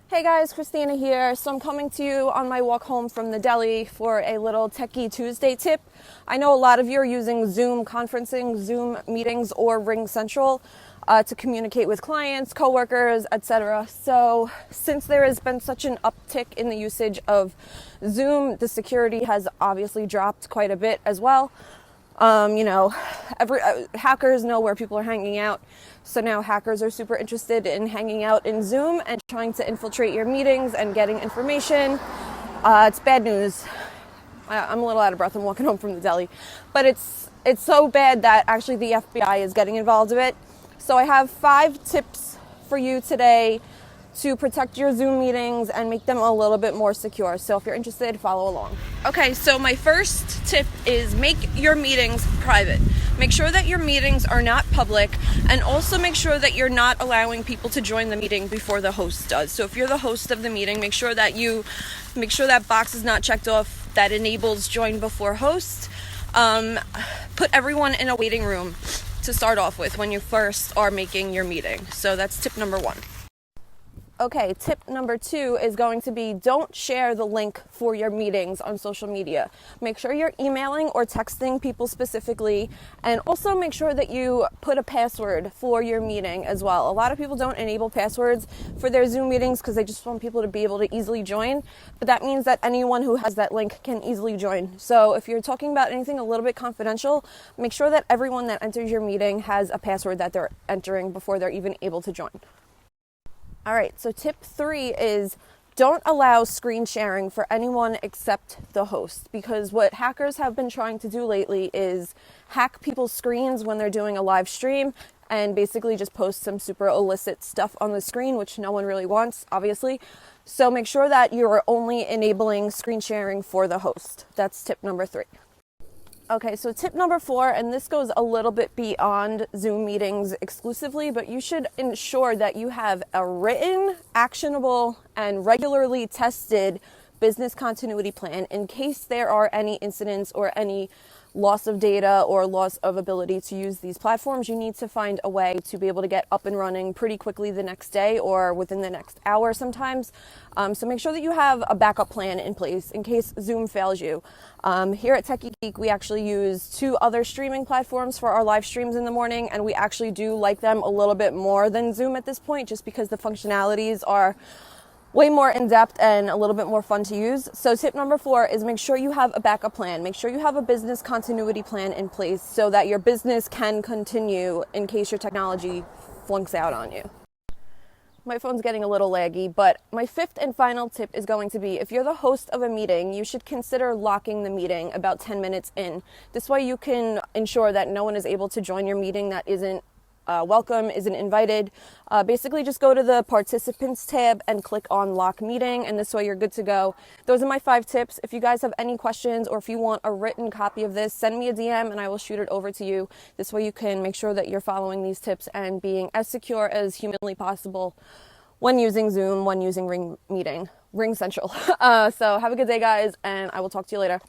Hey guys, Christina here. So I'm coming to you on my walk home from the deli for a little Techie Tuesday tip. I know a lot of you are using Zoom conferencing, Zoom meetings, or RingCentral to communicate with clients, coworkers, etc. So since there has been such an uptick in the usage of Zoom, the security has obviously dropped quite a bit as well. Hackers know where people are hanging out. So now hackers are super interested in hanging out in Zoom and trying to infiltrate your meetings and getting information. It's bad news. I'm a little out of breath. I'm walking home from the deli. But it's so bad that actually the FBI is getting involved with it. So I have 5 tips for you today to protect your Zoom meetings and make them a little bit more secure. So if you're interested, follow along. Okay, so my first tip is make your meetings private. Make sure that your meetings are not public, and also make sure that you're not allowing people to join the meeting before the host does. So if you're the host of the meeting, make sure that box is not checked off that enables join before host. Put everyone in a waiting room to start off with when you first are making your meeting. So that's tip number 1. Okay, tip number 2 is going to be don't share the link for your meetings on social media. Make sure you're emailing or texting people specifically, and also make sure that you put a password for your meeting as well. A lot of people don't enable passwords for their Zoom meetings because they just want people to be able to easily join, but that means that anyone who has that link can easily join. So if you're talking about anything a little bit confidential, make sure that everyone that enters your meeting has a password that they're entering before they're even able to join. All right, so tip 3 is don't allow screen sharing for anyone except the host, because what hackers have been trying to do lately is hack people's screens when they're doing a live stream and basically just post some super illicit stuff on the screen, which no one really wants, obviously. So make sure that you're only enabling screen sharing for the host. That's tip number 3. Okay, so tip number 4, and this goes a little bit beyond Zoom meetings exclusively, but you should ensure that you have a written, actionable, and regularly tested business continuity plan in case there are any incidents or any loss of data or loss of ability to use these platforms. You need to find a way to be able to get up and running pretty quickly the next day or within the next hour sometimes. So make sure that you have a backup plan in place in case Zoom fails you. Here at Tekie Geek, we actually use 2 other streaming platforms for our live streams in the morning, and we actually do like them a little bit more than Zoom at this point, just because the functionalities are way more in-depth and a little bit more fun to use. So tip number 4 is make sure you have a backup plan. Make sure you have a business continuity plan in place so that your business can continue in case your technology flunks out on you. My phone's getting a little laggy, but my 5th and final tip is going to be if you're the host of a meeting, you should consider locking the meeting about 10 minutes in. This way you can ensure that no one is able to join your meeting that isn't welcome, isn't invited. Basically just go to the participants tab and click on lock meeting, and this way you're good to go. Those are my 5 tips. If you guys have any questions or if you want a written copy of this, send me a DM and I will shoot it over to you. This way you can make sure that you're following these tips and being as secure as humanly possible when using Zoom, when using RingCentral. So have a good day, guys, and I will talk to you later.